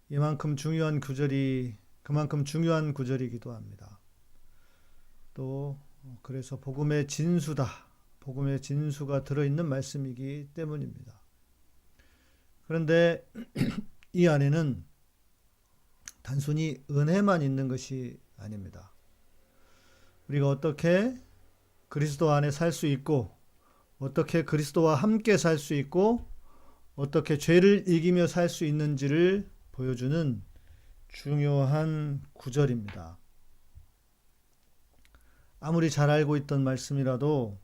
이만큼 중요한 구절이 그만큼 중요한 구절이기도 합니다. 또 그래서 복음의 진수다. 복음의 진수가 들어있는 말씀이기 때문입니다. 그런데 이 안에는 단순히 은혜만 있는 것이 아닙니다. 우리가 어떻게 그리스도 안에 살 수 있고, 어떻게 그리스도와 함께 살 수 있고, 어떻게 죄를 이기며 살 수 있는지를 보여주는 중요한 구절입니다. 아무리 잘 알고 있던 말씀이라도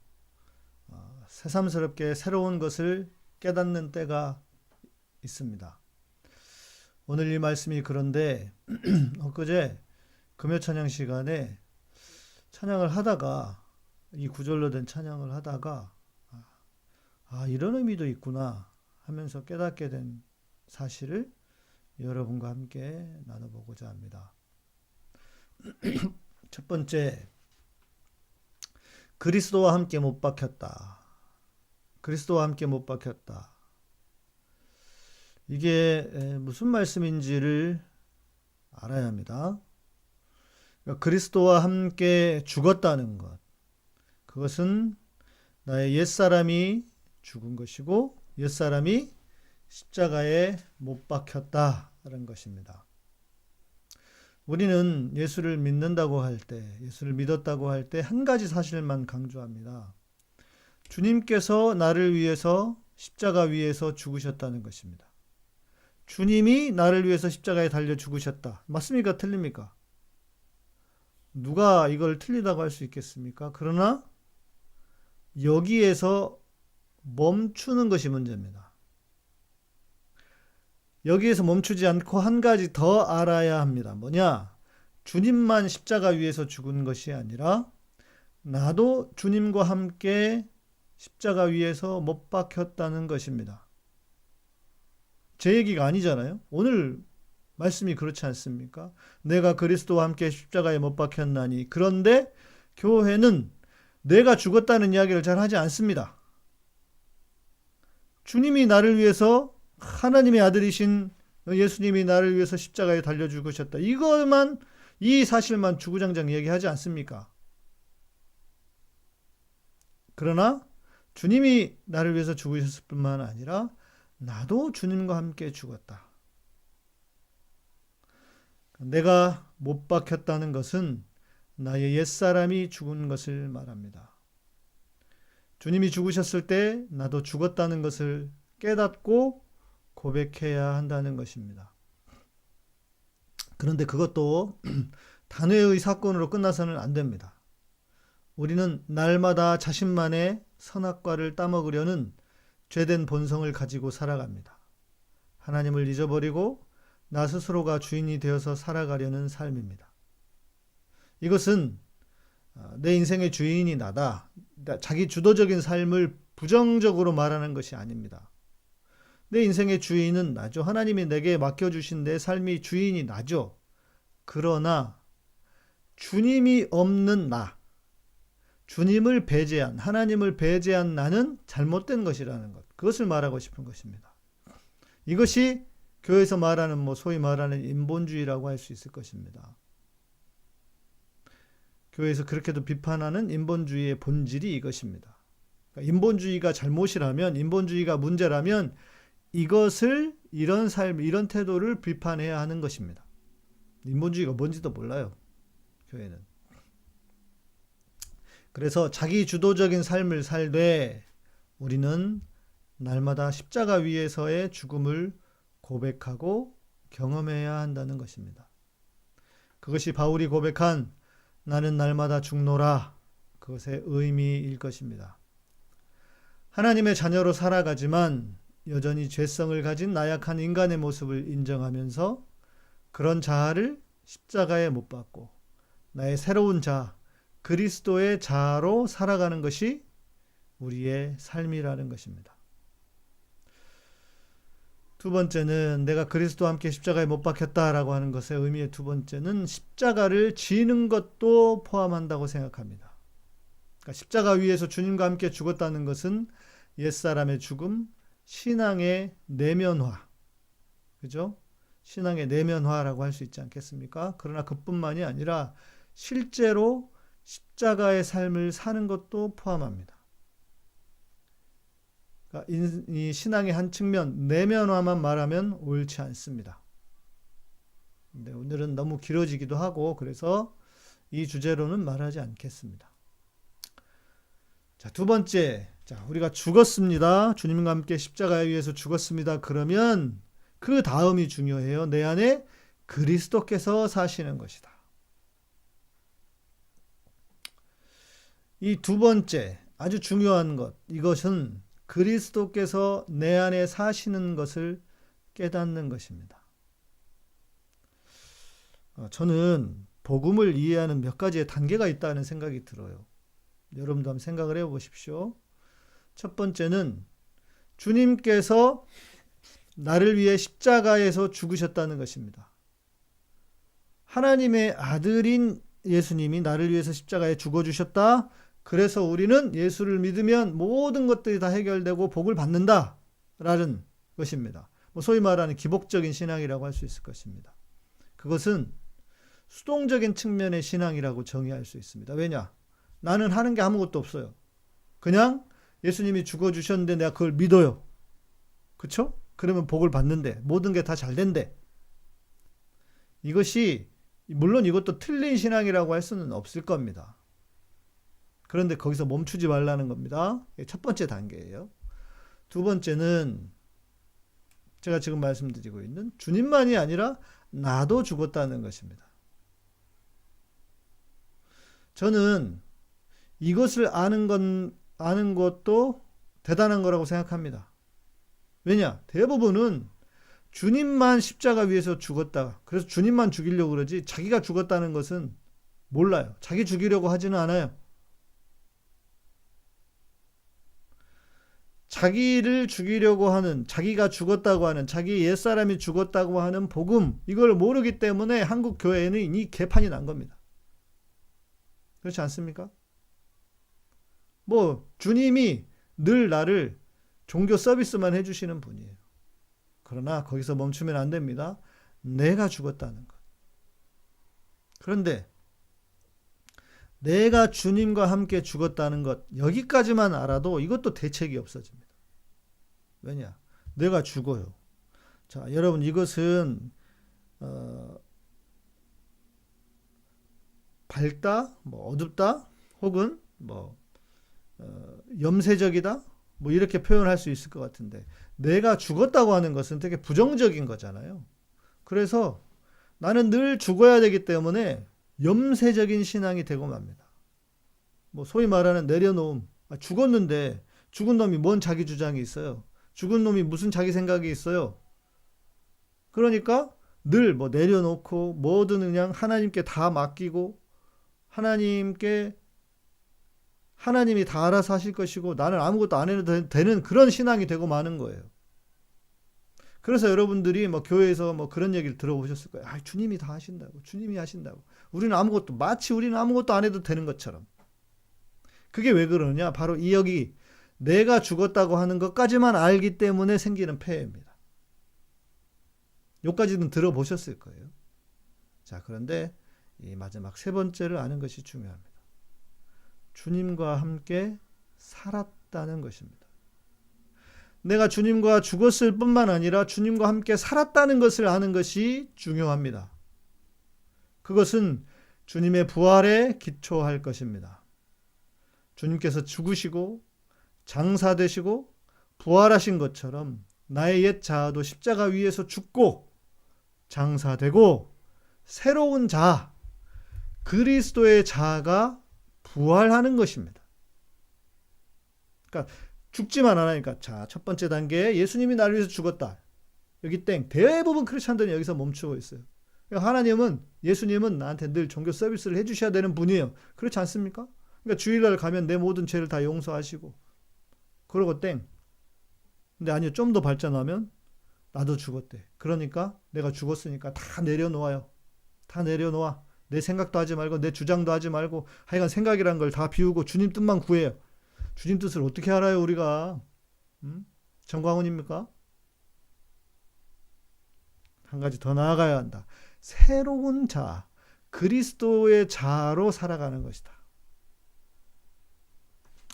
새삼스럽게 새로운 것을 깨닫는 때가 있습니다. 오늘 이 말씀이 그런데 엊그제 금요 찬양 시간에 찬양을 하다가 이 구절로 된 찬양을 하다가 이런 의미도 있구나 하면서 깨닫게 된 사실을 여러분과 함께 나눠보고자 합니다. 첫 번째, 그리스도와 함께 못 박혔다. 그리스도와 함께 못 박혔다. 이게 무슨 말씀인지를 알아야 합니다. 그러니까 그리스도와 함께 죽었다는 것. 그것은 나의 옛사람이 죽은 것이고 옛사람이 십자가에 못 박혔다라는 것입니다. 우리는 예수를 믿는다고 할 때, 예수를 믿었다고 할 때 한 가지 사실만 강조합니다. 주님께서 나를 위해서 십자가 위에서 죽으셨다는 것입니다. 주님이 나를 위해서 십자가에 달려 죽으셨다. 맞습니까? 틀립니까? 누가 이걸 틀리다고 할 수 있겠습니까? 그러나 여기에서 멈추는 것이 문제입니다. 여기에서 멈추지 않고 한 가지 더 알아야 합니다. 뭐냐? 주님만 십자가 위에서 죽은 것이 아니라 나도 주님과 함께 십자가 위에서 못 박혔다는 것입니다. 제 얘기가 아니잖아요. 오늘 말씀이 그렇지 않습니까? 내가 그리스도와 함께 십자가에 못 박혔나니. 그런데 교회는 내가 죽었다는 이야기를 잘 하지 않습니다. 주님이 나를 위해서, 하나님의 아들이신 예수님이 나를 위해서 십자가에 달려 죽으셨다. 이것만, 이 사실만 주구장창 얘기하지 않습니까? 그러나 주님이 나를 위해서 죽으셨을 뿐만 아니라 나도 주님과 함께 죽었다. 내가 못 박혔다는 것은 나의 옛사람이 죽은 것을 말합니다. 주님이 죽으셨을 때 나도 죽었다는 것을 깨닫고 고백해야 한다는 것입니다. 그런데 그것도 단회의 사건으로 끝나서는 안 됩니다. 우리는 날마다 자신만의 선악과를 따먹으려는 죄된 본성을 가지고 살아갑니다. 하나님을 잊어버리고 나 스스로가 주인이 되어서 살아가려는 삶입니다. 이것은 내 인생의 주인이 나다. 자기 주도적인 삶을 부정적으로 말하는 것이 아닙니다. 내 인생의 주인은 나죠. 하나님이 내게 맡겨주신 내 삶이 주인이 나죠. 그러나 주님이 없는 나, 주님을 배제한, 하나님을 배제한 나는 잘못된 것이라는 것. 그것을 말하고 싶은 것입니다. 이것이 교회에서 말하는 소위 말하는 인본주의라고 할 수 있을 것입니다. 교회에서 그렇게도 비판하는 인본주의의 본질이 이것입니다. 그러니까 인본주의가 잘못이라면, 인본주의가 문제라면 이것을, 이런 삶, 이런 태도를 비판해야 하는 것입니다. 인본주의가 뭔지도 몰라요, 교회는. 그래서 자기 주도적인 삶을 살되 우리는 날마다 십자가 위에서의 죽음을 고백하고 경험해야 한다는 것입니다. 그것이 바울이 고백한 나는 날마다 죽노라, 그것의 의미일 것입니다. 하나님의 자녀로 살아가지만 여전히 죄성을 가진 나약한 인간의 모습을 인정하면서 그런 자아를 십자가에 못 박고 나의 새로운 자아, 그리스도의 자아로 살아가는 것이 우리의 삶이라는 것입니다. 두 번째는 내가 그리스도와 함께 십자가에 못 박혔다라고 하는 것의 의미의 두 번째는 십자가를 지는 것도 포함한다고 생각합니다. 그러니까 십자가 위에서 주님과 함께 죽었다는 것은 옛사람의 죽음, 신앙의 내면화, 그죠? 신앙의 내면화라고 할 수 있지 않겠습니까? 그러나 그뿐만이 아니라 실제로 십자가의 삶을 사는 것도 포함합니다. 그러니까 이 신앙의 한 측면, 내면화만 말하면 옳지 않습니다. 근데 오늘은 너무 길어지기도 하고 그래서 이 주제로는 말하지 않겠습니다. 자, 두 번째. 자, 우리가 죽었습니다. 주님과 함께 십자가에 의해서 죽었습니다. 그러면 그 다음이 중요해요. 내 안에 그리스도께서 사시는 것이다. 이 두 번째, 아주 중요한 것. 이것은 그리스도께서 내 안에 사시는 것을 깨닫는 것입니다. 저는 복음을 이해하는 몇 가지의 단계가 있다는 생각이 들어요. 여러분도 한번 생각을 해보십시오. 첫 번째는 주님께서 나를 위해 십자가에서 죽으셨다는 것입니다. 하나님의 아들인 예수님이 나를 위해서 십자가에 죽어주셨다. 그래서 우리는 예수를 믿으면 모든 것들이 다 해결되고 복을 받는다라는 것입니다. 소위 말하는 기복적인 신앙이라고 할 수 있을 것입니다. 그것은 수동적인 측면의 신앙이라고 정의할 수 있습니다. 왜냐? 나는 하는 게 아무것도 없어요. 그냥 예수님이 죽어주셨는데 내가 그걸 믿어요. 그쵸? 그러면 복을 받는데 모든 게 다 잘 된대. 이것이 물론 이것도 틀린 신앙이라고 할 수는 없을 겁니다. 그런데 거기서 멈추지 말라는 겁니다. 첫 번째 단계예요. 두 번째는 제가 지금 말씀드리고 있는 주님만이 아니라 나도 죽었다는 것입니다. 저는 이것을 아는 것도 대단한 거라고 생각합니다. 왜냐? 대부분은 주님만 십자가 위에서 죽었다. 그래서 주님만 죽이려고 그러지 자기가 죽었다는 것은 몰라요. 자기 죽이려고 하지는 않아요. 자기를 죽이려고 하는, 자기가 죽었다고 하는, 자기 옛사람이 죽었다고 하는 복음, 이걸 모르기 때문에 한국 교회에는 이 개판이 난 겁니다. 그렇지 않습니까? 주님이 늘 나를 종교 서비스만 해주시는 분이에요. 그러나 거기서 멈추면 안 됩니다. 내가 죽었다는 것. 그런데 내가 주님과 함께 죽었다는 것, 여기까지만 알아도 이것도 대책이 없어집니다. 왜냐? 내가 죽어요. 자, 여러분 이것은 밝다, 어둡다, 혹은 염세적이다, 이렇게 표현할 수 있을 것 같은데 내가 죽었다고 하는 것은 되게 부정적인 거잖아요. 그래서 나는 늘 죽어야 되기 때문에 염세적인 신앙이 되고 맙니다. 소위 말하는 내려놓음. 죽었는데 죽은 놈이 뭔 자기 주장이 있어요. 죽은 놈이 무슨 자기 생각이 있어요. 그러니까 늘 내려놓고 뭐든 그냥 하나님께 다 맡기고 하나님이 다 알아서 하실 것이고 나는 아무것도 안 해도 되는 그런 신앙이 되고 마는 거예요. 그래서 여러분들이 교회에서 그런 얘기를 들어보셨을 거예요. 주님이 다 하신다고. 주님이 하신다고. 마치 우리는 아무것도 안 해도 되는 것처럼. 그게 왜 그러느냐? 바로 여기 내가 죽었다고 하는 것까지만 알기 때문에 생기는 폐해입니다. 여기까지는 들어보셨을 거예요. 자, 그런데 이 마지막 세 번째를 아는 것이 중요합니다. 주님과 함께 살았다는 것입니다. 내가 주님과 죽었을 뿐만 아니라 주님과 함께 살았다는 것을 아는 것이 중요합니다. 그것은 주님의 부활에 기초할 것입니다. 주님께서 죽으시고 장사되시고 부활하신 것처럼 나의 옛 자아도 십자가 위에서 죽고 장사되고 새로운 자아, 그리스도의 자아가 부활하는 것입니다. 그러니까 죽지만 않으니까 자, 첫 번째 단계 예수님이 나를 위해서 죽었다. 여기 땡. 대부분 크리스찬들은 여기서 멈추고 있어요. 예수님은 나한테 늘 종교 서비스를 해주셔야 되는 분이에요. 그렇지 않습니까? 그러니까 주일날 가면 내 모든 죄를 다 용서하시고 그러고 땡. 근데 아니요, 좀 더 발전하면 나도 죽었대. 그러니까 내가 죽었으니까 다 내려놓아요. 다 내려놓아. 내 생각도 하지 말고 내 주장도 하지 말고 하여간 생각이란 걸 다 비우고 주님 뜻만 구해요. 주님 뜻을 어떻게 알아요 우리가? 정광훈입니까? 한 가지 더 나아가야 한다. 새로운 자, 그리스도의 자로 살아가는 것이다.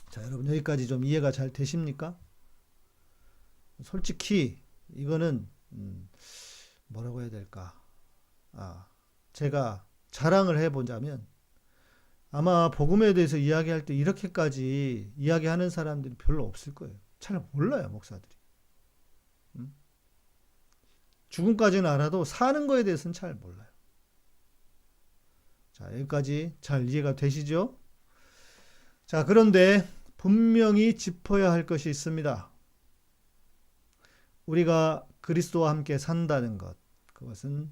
자, 여러분 여기까지 좀 이해가 잘 되십니까? 솔직히 이거는 뭐라고 해야 될까? 제가 자랑을 해보자면 아마 복음에 대해서 이야기할 때 이렇게까지 이야기하는 사람들이 별로 없을 거예요. 잘 몰라요, 목사들이. 죽음까지는 알아도 사는 거에 대해서는 잘 몰라요. 자, 여기까지 잘 이해가 되시죠? 자, 그런데 분명히 짚어야 할 것이 있습니다. 우리가 그리스도와 함께 산다는 것, 그것은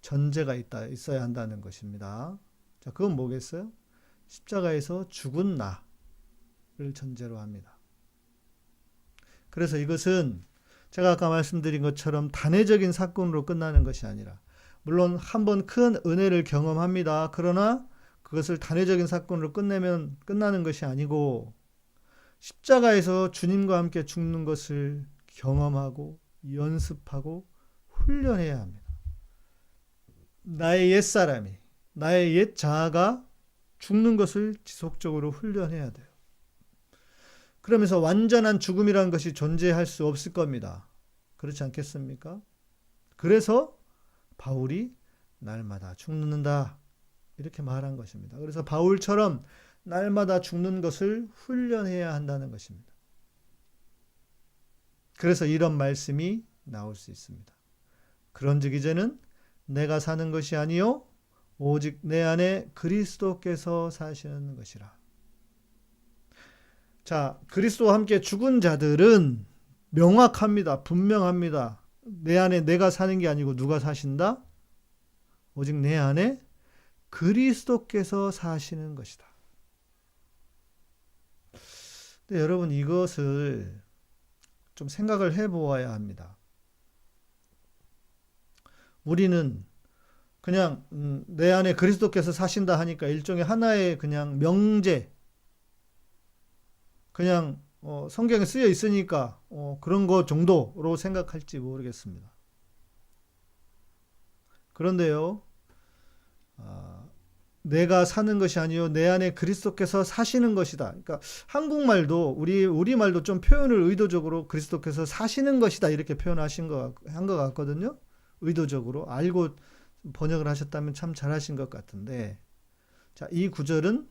전제가 있어야 한다는 것입니다. 자, 그건 뭐겠어요? 십자가에서 죽은 나를 전제로 합니다. 그래서 이것은 제가 아까 말씀드린 것처럼 단회적인 사건으로 끝나는 것이 아니라, 물론 한번 큰 은혜를 경험합니다. 그러나 그것을 단회적인 사건으로 끝나는 것이 아니고, 십자가에서 주님과 함께 죽는 것을 경험하고 연습하고 훈련해야 합니다. 나의 옛사람이, 나의 옛 자아가 죽는 것을 지속적으로 훈련해야 돼요. 그러면서 완전한 죽음이라는 것이 존재할 수 없을 겁니다. 그렇지 않겠습니까? 그래서 바울이 날마다 죽는다 이렇게 말한 것입니다. 그래서 바울처럼 날마다 죽는 것을 훈련해야 한다는 것입니다. 그래서 이런 말씀이 나올 수 있습니다. 그런즉 이제는 내가 사는 것이 아니요 오직 내 안에 그리스도께서 사시는 것이라. 자, 그리스도와 함께 죽은 자들은 명확합니다. 분명합니다. 내 안에 내가 사는 게 아니고 누가 사신다? 오직 내 안에 그리스도께서 사시는 것이다. 근데 여러분 이것을 좀 생각을 해보아야 합니다. 우리는 그냥 내 안에 그리스도께서 사신다 하니까 일종의 하나의 그냥 명제, 그냥 성경에 쓰여 있으니까 그런 것 정도로 생각할지 모르겠습니다. 그런데요, 내가 사는 것이 아니요 내 안에 그리스도께서 사시는 것이다. 그러니까 한국말도 우리 말도 좀 표현을 의도적으로 그리스도께서 사시는 것이다 이렇게 표현하신 한 것 같거든요. 의도적으로 알고 번역을 하셨다면 참 잘하신 것 같은데, 자, 이 구절은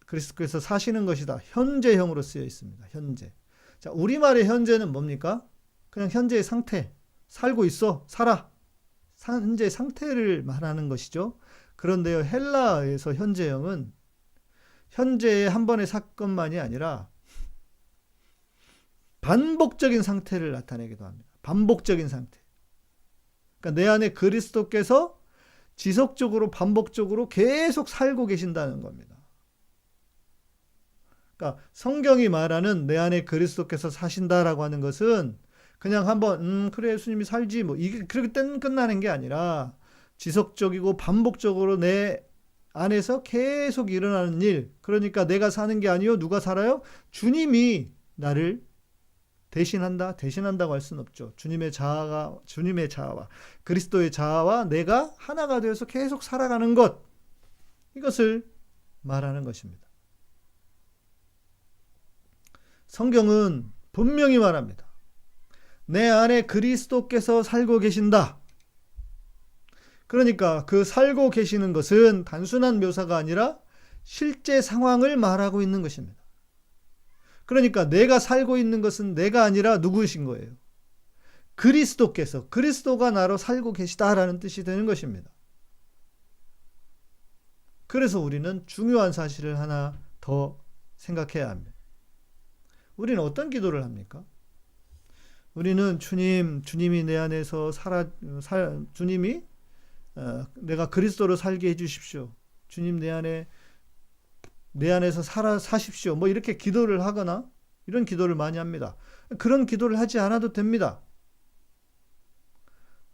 그리스도께서 사시는 것이다. 현재형으로 쓰여 있습니다. 현재. 자, 우리말의 현재는 뭡니까? 그냥 현재의 상태. 살고 있어. 살아. 현재 상태를 말하는 것이죠. 그런데요, 헬라어에서 현재형은 현재의 한 번의 사건만이 아니라 반복적인 상태를 나타내기도 합니다. 반복적인 상태. 그러니까 내 안에 그리스도께서 지속적으로 반복적으로 계속 살고 계신다는 겁니다. 그러니까 성경이 말하는 내 안에 그리스도께서 사신다라고 하는 것은 그냥 한번 그래 예수님이 살지 뭐 이게 그렇게 끝나는 게 아니라 지속적이고 반복적으로 내 안에서 계속 일어나는 일. 그러니까 내가 사는 게 아니요 누가 살아요? 주님이 나를 대신한다고 할 수는 없죠. 주님의 자아와 그리스도의 자아와 내가 하나가 되어서 계속 살아가는 것, 이것을 말하는 것입니다. 성경은 분명히 말합니다. 내 안에 그리스도께서 살고 계신다. 그러니까 그 살고 계시는 것은 단순한 묘사가 아니라 실제 상황을 말하고 있는 것입니다. 그러니까 내가 살고 있는 것은 내가 아니라 누구이신 거예요? 그리스도가 나로 살고 계시다라는 뜻이 되는 것입니다. 그래서 우리는 중요한 사실을 하나 더 생각해야 합니다. 우리는 어떤 기도를 합니까? 우리는 주님이 내 안에서 주님이 내가 그리스도로 살게 해주십시오. 주님 내 안에서 사십시오. 뭐 이렇게 기도를 하거나 이런 기도를 많이 합니다. 그런 기도를 하지 않아도 됩니다.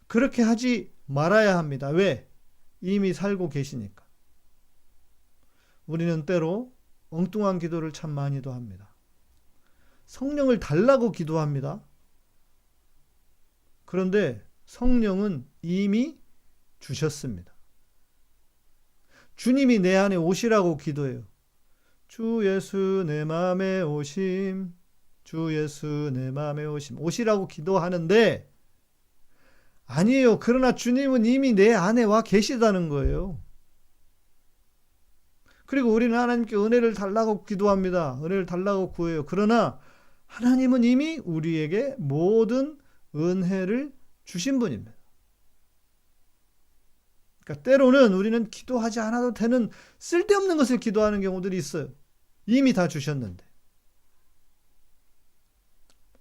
그렇게 하지 말아야 합니다. 왜? 이미 살고 계시니까. 우리는 때로 엉뚱한 기도를 참 많이도 합니다. 성령을 달라고 기도합니다. 그런데 성령은 이미 주셨습니다. 주님이 내 안에 오시라고 기도해요. 주 예수 내 마음에 오심, 주 예수 내 마음에 오심, 오시라고 기도하는데 아니에요. 그러나 주님은 이미 내 안에 와 계시다는 거예요. 그리고 우리는 하나님께 은혜를 달라고 기도합니다. 은혜를 달라고 구해요. 그러나 하나님은 이미 우리에게 모든 은혜를 주신 분입니다. 그러니까 때로는 우리는 기도하지 않아도 되는 쓸데없는 것을 기도하는 경우들이 있어요. 이미 다 주셨는데.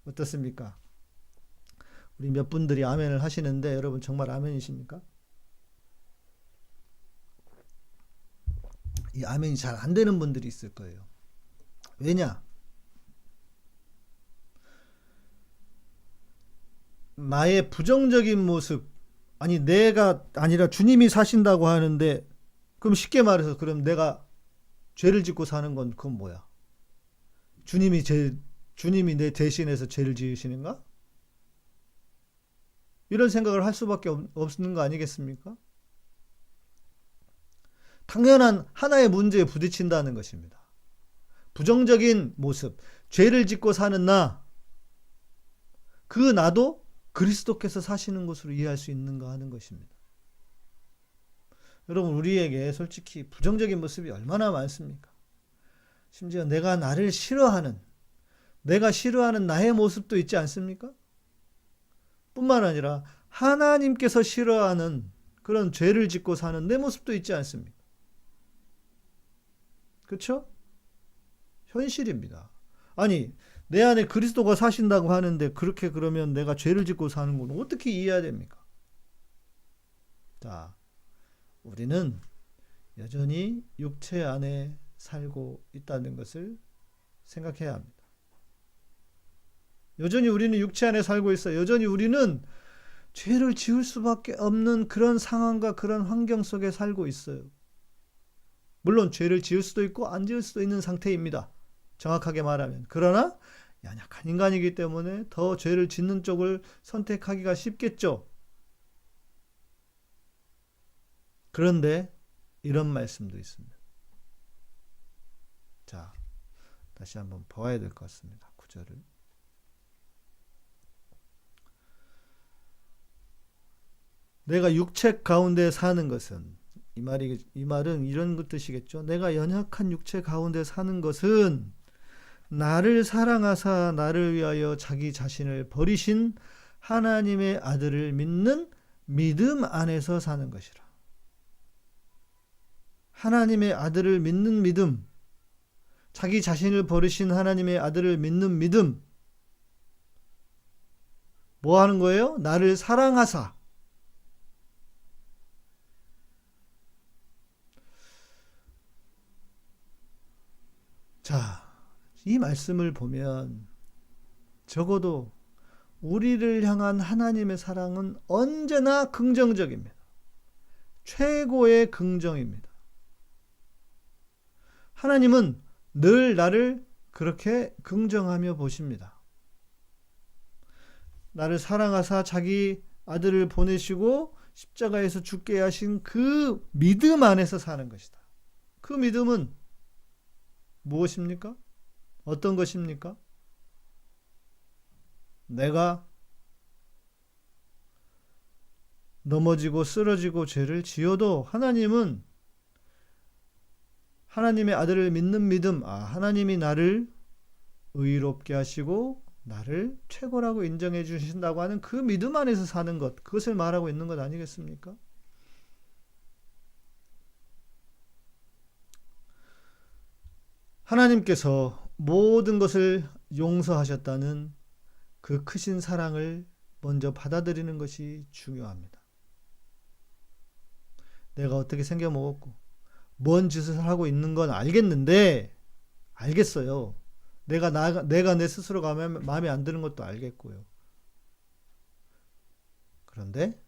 어떻습니까? 우리 몇 분들이 아멘을 하시는데 여러분 정말 아멘이십니까? 이 아멘이 잘 안 되는 분들이 있을 거예요. 왜냐? 나의 부정적인 모습, 아니 내가 아니라 주님이 사신다고 하는데, 그럼 쉽게 말해서 그럼 내가 죄를 짓고 사는 건 그건 뭐야? 주님이 내 대신해서 죄를 지으시는가? 이런 생각을 할 수밖에 없는 거 아니겠습니까? 당연한 하나의 문제에 부딪힌다는 것입니다. 부정적인 모습, 죄를 짓고 사는 나, 그 나도 그리스도께서 사시는 것으로 이해할 수 있는가 하는 것입니다. 여러분, 우리에게 솔직히 부정적인 모습이 얼마나 많습니까? 심지어 내가 나를 싫어하는, 내가 싫어하는 나의 모습도 있지 않습니까? 뿐만 아니라 하나님께서 싫어하는 그런 죄를 짓고 사는 내 모습도 있지 않습니까? 그렇죠? 현실입니다. 아니, 내 안에 그리스도가 사신다고 하는데 그렇게 그러면 내가 죄를 짓고 사는 건 어떻게 이해해야 됩니까? 자, 우리는 여전히 육체 안에 살고 있다는 것을 생각해야 합니다. 여전히 우리는 육체 안에 살고 있어요. 여전히 우리는 죄를 지을 수밖에 없는 그런 상황과 그런 환경 속에 살고 있어요. 물론 죄를 지을 수도 있고 안 지을 수도 있는 상태입니다. 정확하게 말하면. 그러나 연약한 인간이기 때문에 더 죄를 짓는 쪽을 선택하기가 쉽겠죠. 그런데 이런 말씀도 있습니다. 자, 다시 한번 봐야 될 것 같습니다. 구절을. 내가 육체 가운데 사는 것은, 이 말은 이런 뜻이겠죠. 내가 연약한 육체 가운데 사는 것은 나를 사랑하사 나를 위하여 자기 자신을 버리신 하나님의 아들을 믿는 믿음 안에서 사는 것이라. 하나님의 아들을 믿는 믿음, 자기 자신을 버리신 하나님의 아들을 믿는 믿음. 뭐 하는 거예요? 나를 사랑하사. 자, 이 말씀을 보면 적어도 우리를 향한 하나님의 사랑은 언제나 긍정적입니다. 최고의 긍정입니다. 하나님은 늘 나를 그렇게 긍정하며 보십니다. 나를 사랑하사 자기 아들을 보내시고 십자가에서 죽게 하신 그 믿음 안에서 사는 것이다. 그 믿음은 무엇입니까? 어떤 것입니까? 내가 넘어지고 쓰러지고 죄를 지어도 하나님은 하나님의 아들을 믿는 믿음, 하나님이 나를 의롭게 하시고 나를 최고라고 인정해 주신다고 하는 그 믿음 안에서 사는 것, 그것을 말하고 있는 것 아니겠습니까? 하나님께서 모든 것을 용서하셨다는 그 크신 사랑을 먼저 받아들이는 것이 중요합니다. 내가 어떻게 생겨먹었고 뭔 짓을 하고 있는 건 알겠는데, 알겠어요. 내가 내 스스로가 마음에 안 드는 것도 알겠고요. 그런데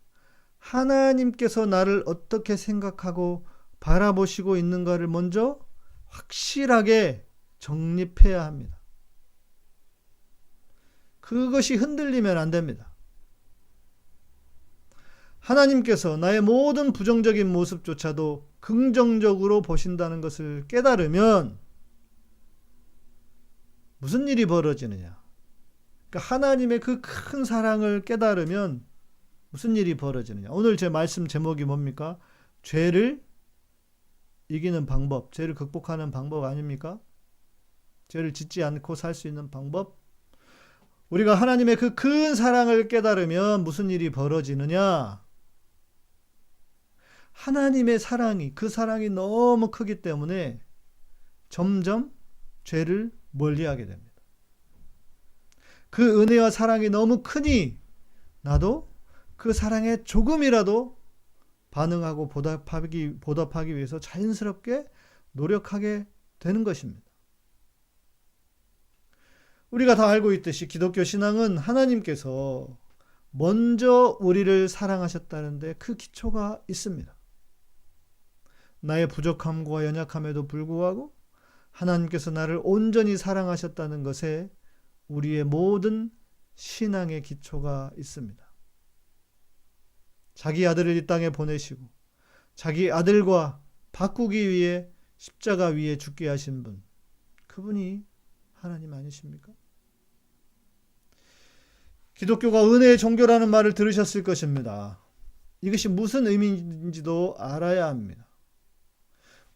하나님께서 나를 어떻게 생각하고 바라보시고 있는가를 먼저 확실하게 정립해야 합니다. 그것이 흔들리면 안 됩니다. 하나님께서 나의 모든 부정적인 모습조차도 긍정적으로 보신다는 것을 깨달으면 무슨 일이 벌어지느냐? 그러니까 하나님의 그 큰 사랑을 깨달으면 무슨 일이 벌어지느냐? 오늘 제 말씀 제목이 뭡니까? 죄를 이기는 방법, 죄를 극복하는 방법 아닙니까? 죄를 짓지 않고 살 수 있는 방법? 우리가 하나님의 그 큰 사랑을 깨달으면 무슨 일이 벌어지느냐? 하나님의 사랑이, 그 사랑이 너무 크기 때문에 점점 죄를 멀리하게 됩니다. 그 은혜와 사랑이 너무 크니 나도 그 사랑에 조금이라도 반응하고 보답하기 위해서 자연스럽게 노력하게 되는 것입니다. 우리가 다 알고 있듯이 기독교 신앙은 하나님께서 먼저 우리를 사랑하셨다는데 그 기초가 있습니다. 나의 부족함과 연약함에도 불구하고 하나님께서 나를 온전히 사랑하셨다는 것에 우리의 모든 신앙의 기초가 있습니다. 자기 아들을 이 땅에 보내시고 자기 아들과 바꾸기 위해 십자가 위에 죽게 하신 분, 그분이 하나님 아니십니까? 기독교가 은혜의 종교라는 말을 들으셨을 것입니다. 이것이 무슨 의미인지도 알아야 합니다.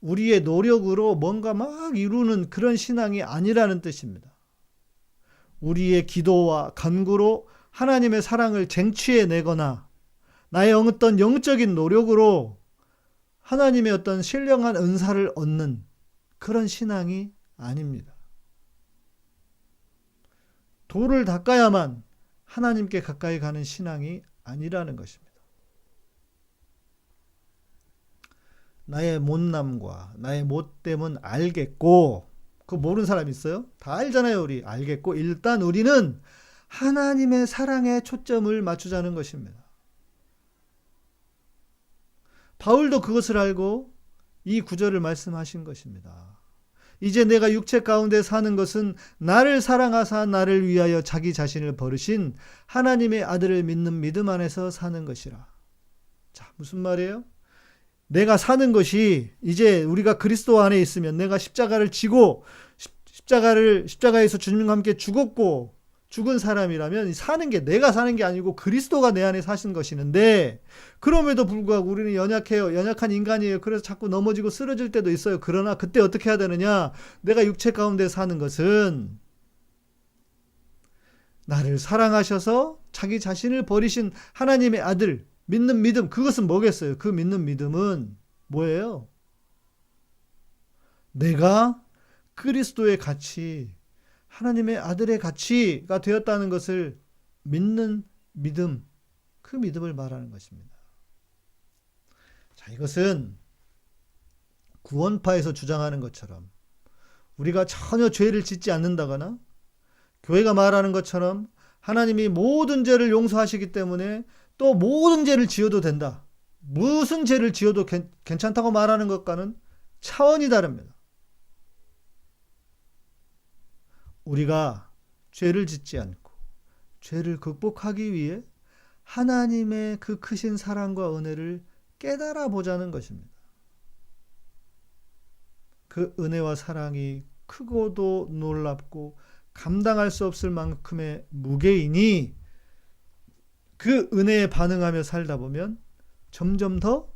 우리의 노력으로 뭔가 막 이루는 그런 신앙이 아니라는 뜻입니다. 우리의 기도와 간구로 하나님의 사랑을 쟁취해내거나 나의 어떤 영적인 노력으로 하나님의 어떤 신령한 은사를 얻는 그런 신앙이 아닙니다. 도를 닦아야만 하나님께 가까이 가는 신앙이 아니라는 것입니다. 나의 못남과 나의 못됨은 알겠고, 그거 모르는 사람 있어요? 다 알잖아요. 우리 알겠고, 일단 우리는 하나님의 사랑에 초점을 맞추자는 것입니다. 바울도 그것을 알고 이 구절을 말씀하신 것입니다. 이제 내가 육체 가운데 사는 것은 나를 사랑하사 나를 위하여 자기 자신을 버리신 하나님의 아들을 믿는 믿음 안에서 사는 것이라. 자, 무슨 말이에요? 내가 사는 것이 이제 우리가 그리스도 안에 있으면 내가 십자가를 지고 십자가에서 주님과 함께 죽었고 죽은 사람이라면 사는 게 내가 사는 게 아니고 그리스도가 내 안에 사신 것이는데, 그럼에도 불구하고 우리는 연약해요. 연약한 인간이에요. 그래서 자꾸 넘어지고 쓰러질 때도 있어요. 그러나 그때 어떻게 해야 되느냐? 내가 육체 가운데 사는 것은 나를 사랑하셔서 자기 자신을 버리신 하나님의 아들 믿는 믿음, 그것은 뭐겠어요? 그 믿는 믿음은 뭐예요? 내가 그리스도의 가치, 하나님의 아들의 가치가 되었다는 것을 믿는 믿음, 그 믿음을 말하는 것입니다. 자, 이것은 구원파에서 주장하는 것처럼 우리가 전혀 죄를 짓지 않는다거나 교회가 말하는 것처럼 하나님이 모든 죄를 용서하시기 때문에 또 모든 죄를 지어도 된다, 무슨 죄를 지어도 괜찮다고 말하는 것과는 차원이 다릅니다. 우리가 죄를 짓지 않고 죄를 극복하기 위해 하나님의 그 크신 사랑과 은혜를 깨달아 보자는 것입니다. 그 은혜와 사랑이 크고도 놀랍고 감당할 수 없을 만큼의 무게이니 그 은혜에 반응하며 살다 보면 점점 더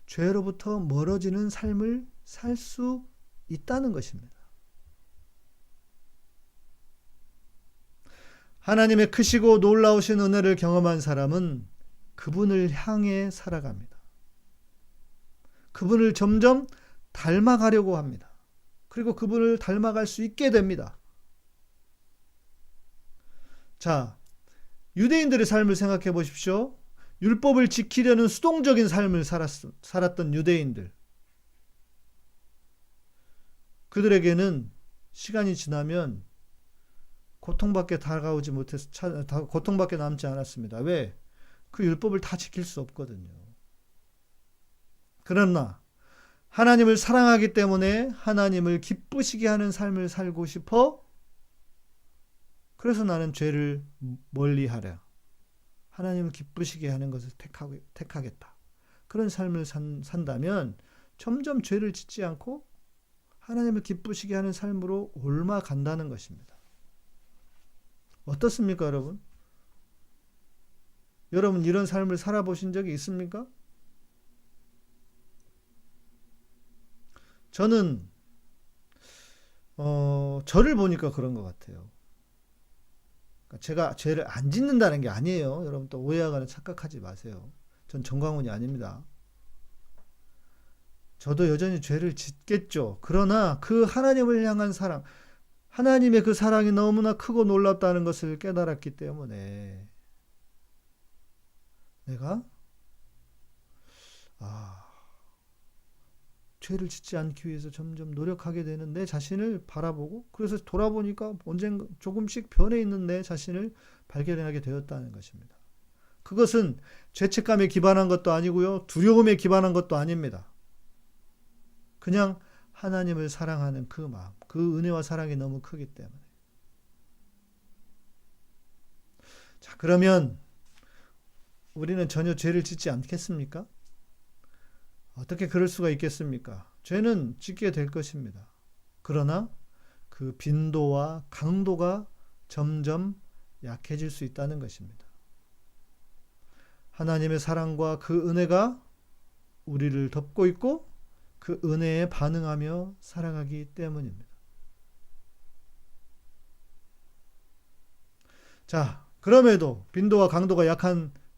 죄로부터 멀어지는 삶을 살 수 있다는 것입니다. 하나님의 크시고 놀라우신 은혜를 경험한 사람은 그분을 향해 살아갑니다. 그분을 점점 닮아가려고 합니다. 그리고 그분을 닮아갈 수 있게 됩니다. 자, 유대인들의 삶을 생각해 보십시오. 율법을 지키려는 수동적인 삶을 살았던 유대인들. 그들에게는 시간이 지나면 고통밖에 다가오지 못해서 고통밖에 남지 않았습니다. 왜? 그 율법을 다 지킬 수 없거든요. 그러나 하나님을 사랑하기 때문에 하나님을 기쁘시게 하는 삶을 살고 싶어. 그래서 나는 죄를 멀리하랴. 하나님을 기쁘시게 하는 것을 택하겠다. 그런 삶을 산다면 점점 죄를 짓지 않고 하나님을 기쁘시게 하는 삶으로 옮아간다는 것입니다. 어떻습니까, 여러분? 여러분 이런 삶을 살아보신 적이 있습니까? 저는 저를 보니까 그런 것 같아요. 제가 죄를 안 짓는다는 게 아니에요. 여러분 또 오해하거나 착각하지 마세요. 전 정광훈이 아닙니다. 저도 여전히 죄를 짓겠죠. 그러나 그 하나님을 향한 사랑, 하나님의 그 사랑이 너무나 크고 놀랍다는 것을 깨달았기 때문에 내가 죄를 짓지 않기 위해서 점점 노력하게 되는 내 자신을 바라보고, 그래서 돌아보니까 언젠가 조금씩 변해 있는 내 자신을 발견하게 되었다는 것입니다. 그것은 죄책감에 기반한 것도 아니고요, 두려움에 기반한 것도 아닙니다. 그냥 하나님을 사랑하는 그 마음, 그 은혜와 사랑이 너무 크기 때문에. 자, 그러면 우리는 전혀 죄를 짓지 않겠습니까? 어떻게 그럴 수가 있겠습니까? 죄는 짓게 될 것입니다. 그러나 그 빈도와 강도가 점점 약해질 수 있다는 것입니다. 하나님의 사랑과 그 은혜가 우리를 덮고 있고 그 은혜에 반응하며 살아가기 때문입니다. 자, 그럼에도 빈도와 강도가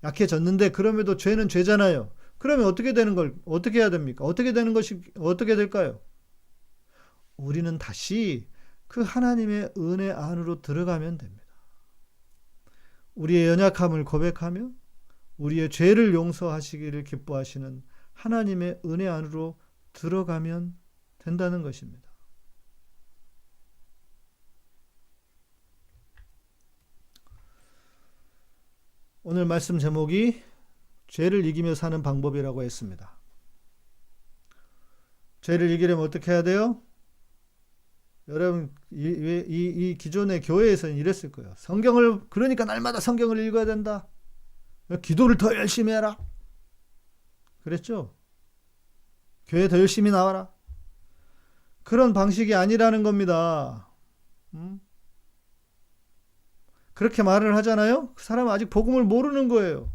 약해졌는데 그럼에도 죄는 죄잖아요. 그러면 어떻게 해야 됩니까? 어떻게 될까요? 우리는 다시 그 하나님의 은혜 안으로 들어가면 됩니다. 우리의 연약함을 고백하며 우리의 죄를 용서하시기를 기뻐하시는 하나님의 은혜 안으로 들어가면 된다는 것입니다. 오늘 말씀 제목이 죄를 이기며 사는 방법이라고 했습니다. 죄를 이기려면 어떻게 해야 돼요? 여러분, 이 기존의 교회에서는 이랬을 거예요. 그러니까 날마다 성경을 읽어야 된다. 기도를 더 열심히 해라. 그랬죠? 교회 더 열심히 나와라. 그런 방식이 아니라는 겁니다. 그렇게 말을 하잖아요? 그 사람은 아직 복음을 모르는 거예요.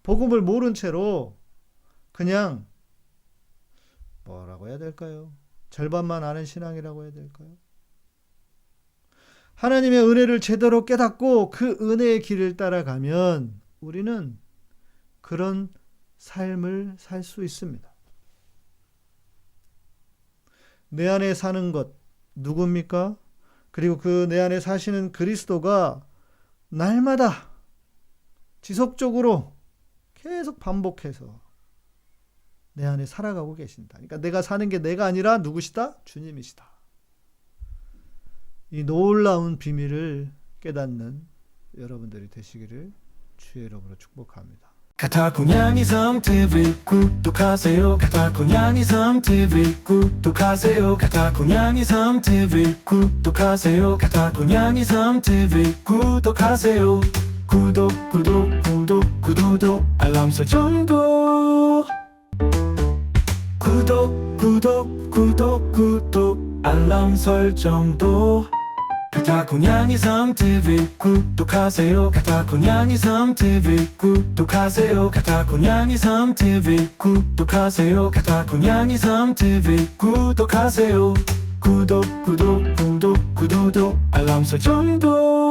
복음을 모른 채로 그냥 뭐라고 해야 될까요? 절반만 아는 신앙이라고 해야 될까요? 하나님의 은혜를 제대로 깨닫고 그 은혜의 길을 따라가면 우리는 그런 삶을 살 수 있습니다. 내 안에 사는 것 누굽니까? 그리고 그 내 안에 사시는 그리스도가 날마다 지속적으로 계속 반복해서 내 안에 살아가고 계신다. 그러니까 내가 사는 게 내가 아니라 누구시다? 주님이시다. 이 놀라운 비밀을 깨닫는 여러분들이 되시기를 주의 이름으로 축복합니다. 카타쿠냐니섬 TV 구독하세요. 카타쿠냐니섬 TV 구독하세요. 카타쿠냐니섬 TV 구독하세요. 카타쿠냐니섬 TV 구독하세요. 구독 알람 설정도 구독 알람 설정도 카타쿠냐니섬 TV 구독하세요. 카타쿠냐니섬 TV 구독하세요. 카타쿠냐니섬 TV 구독하세요. 카타쿠냐니섬 TV 구독하세요. 구독 알람 설정도